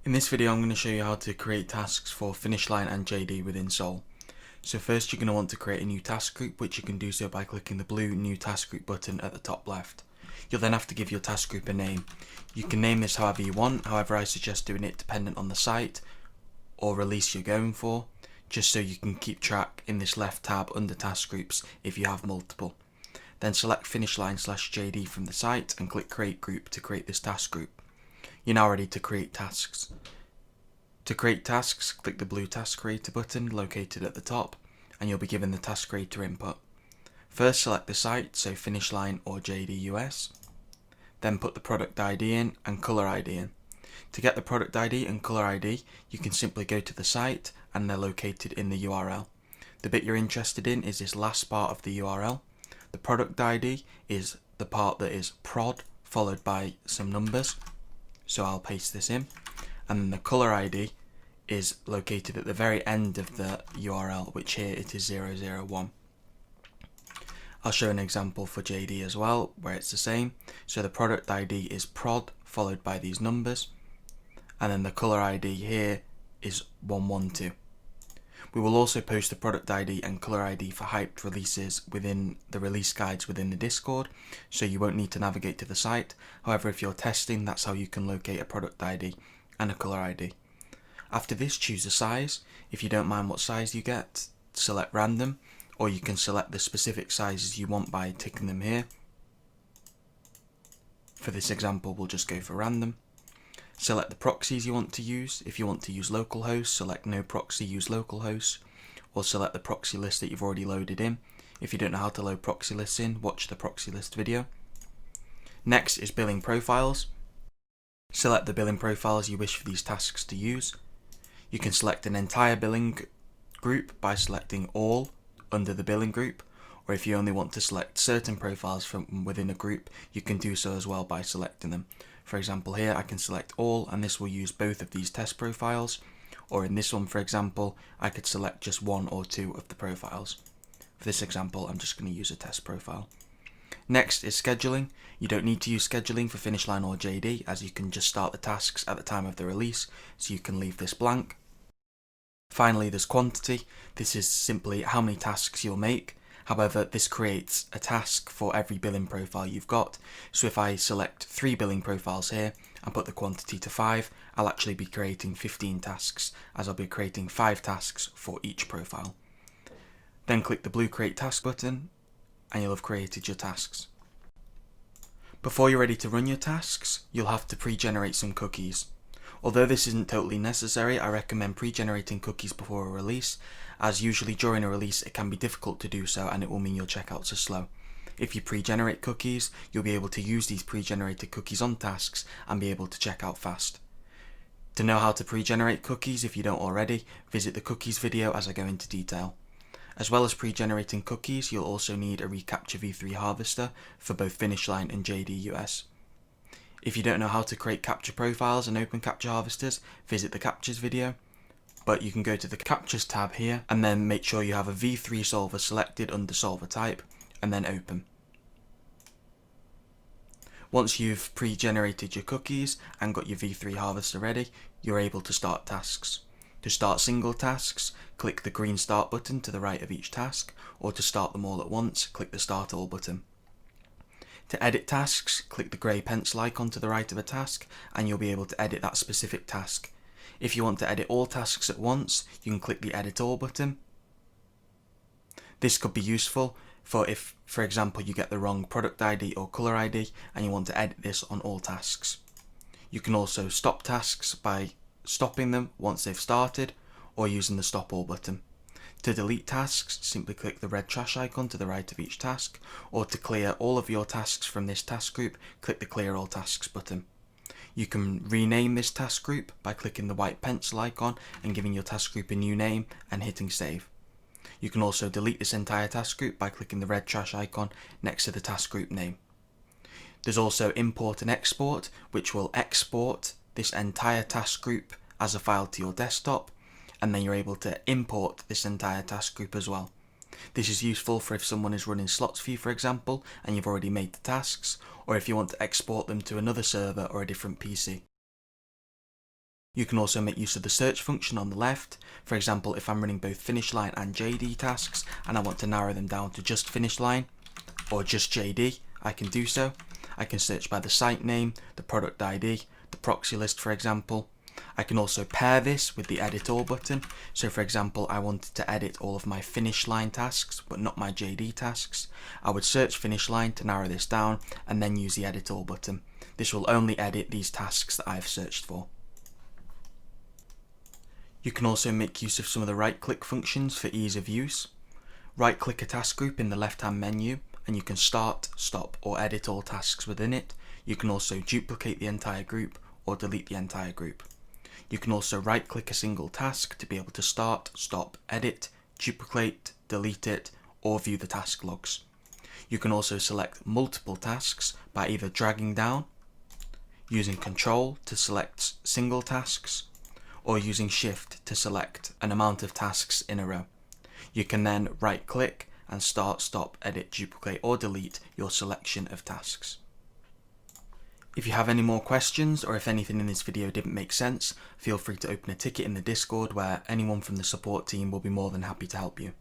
In this video I'm going to show you how to create tasks for Finishline and JD within Sole. So first you're going to want to create a new task group, which you can do so by clicking the blue New Task Group button at the top left. You'll then have to give your task group a name. You can name this however you want, however I suggest doing it dependent on the site or release you're going for, just so you can keep track in this left tab under task groups if you have multiple. Then select Finishline/JD from the site and click Create Group to create this task group. You're now ready to create tasks. To create tasks, click the blue Task Creator button located at the top, and you'll be given the Task Creator input. First select the site, so Finishline or JD US. Then put the product ID in and colour ID in. To get the product ID and colour ID, you can simply go to the site and they're located in the URL. The bit you're interested in is this last part of the URL. The product ID is the part that is prod followed by some numbers. So I'll paste this in, and then the colour ID is located at the very end of the URL, which here it is 001. I'll show an example for JD as well, where it's the same. So the product ID is prod followed by these numbers, and then the colour ID here is 112. We will also post the product ID and colour ID for hyped releases within the release guides within the Discord, so you won't need to navigate to the site. However, if you're testing, that's how you can locate a product ID and a colour ID. After this, choose a size. If you don't mind what size you get, select random, or you can select the specific sizes you want by ticking them here. For this example, we'll just go for random. Select the proxies you want to use. If you want to use localhost, select no proxy, use localhost, or select the proxy list that you've already loaded in. If you don't know how to load proxy lists in, watch the proxy list video. Next is billing profiles. Select the billing profiles you wish for these tasks to use. You can select an entire billing group by selecting all under the billing group, or if you only want to select certain profiles from within a group, you can do so as well by selecting them. For example, here I can select all, and this will use both of these test profiles, or in this one, for example, I could select just one or two of the profiles. For this example, I'm just going to use a test profile. Next is scheduling. You don't need to use scheduling for Finishline or JD, as you can just start the tasks at the time of the release, so you can leave this blank. Finally, there's quantity. This is simply how many tasks you'll make. However, this creates a task for every billing profile you've got. So if I select 3 billing profiles here and put the quantity to 5, I'll actually be creating 15 tasks, as I'll be creating 5 tasks for each profile. Then click the blue Create Task button and you'll have created your tasks. Before you're ready to run your tasks, you'll have to pre-generate some cookies. Although this isn't totally necessary, I recommend pre-generating cookies before a release, as usually during a release it can be difficult to do so and it will mean your checkouts are slow. If you pre-generate cookies, you'll be able to use these pre-generated cookies on tasks and be able to check out fast. To know how to pre-generate cookies, if you don't already, visit the cookies video as I go into detail. As well as pre-generating cookies, you'll also need a reCAPTCHA v3 harvester for both Finishline and JD US. If you don't know how to create CAPTCHA profiles and open CAPTCHA harvesters, visit the CAPTCHAs video. But you can go to the CAPTCHAs tab here and then make sure you have a v3 solver selected under solver type and then open. Once you've pre-generated your cookies and got your v3 harvester ready, you're able to start tasks. To start single tasks, click the green Start button to the right of each task, or to start them all at once, click the Start All button. To edit tasks, click the grey pencil icon to the right of a task and you'll be able to edit that specific task. If you want to edit all tasks at once, you can click the Edit All button. This could be useful for if, for example, you get the wrong product ID or colour ID and you want to edit this on all tasks. You can also stop tasks by stopping them once they've started, or using the Stop All button. To delete tasks, simply click the red trash icon to the right of each task, or to clear all of your tasks from this task group, click the Clear All Tasks button. You can rename this task group by clicking the white pencil icon and giving your task group a new name and hitting save. You can also delete this entire task group by clicking the red trash icon next to the task group name. There's also import and export, which will export this entire task group as a file to your desktop, and then you're able to import this entire task group as well. This is useful for if someone is running slots for you, for example, and you've already made the tasks, or if you want to export them to another server or a different PC. You can also make use of the search function on the left. For example, if I'm running both Finishline and JD tasks and I want to narrow them down to just Finishline or just JD, I can do so. I can search by the site name, the product ID, the proxy list for example. I can also pair this with the edit all button. So for example, I wanted to edit all of my Finishline tasks but not my JD tasks. I would search Finishline to narrow this down and then use the edit all button. This will only edit these tasks that I have searched for. You can also make use of some of the right-click functions for ease of use. Right-click a task group in the left-hand menu and you can start, stop or edit all tasks within it. You can also duplicate the entire group or delete the entire group. You can also right-click a single task to be able to start, stop, edit, duplicate, delete it or view the task logs. You can also select multiple tasks by either dragging down, using Control to select single tasks, or using Shift to select an amount of tasks in a row. You can then right click and start, stop, edit, duplicate or delete your selection of tasks. If you have any more questions or if anything in this video didn't make sense, feel free to open a ticket in the Discord where anyone from the support team will be more than happy to help you.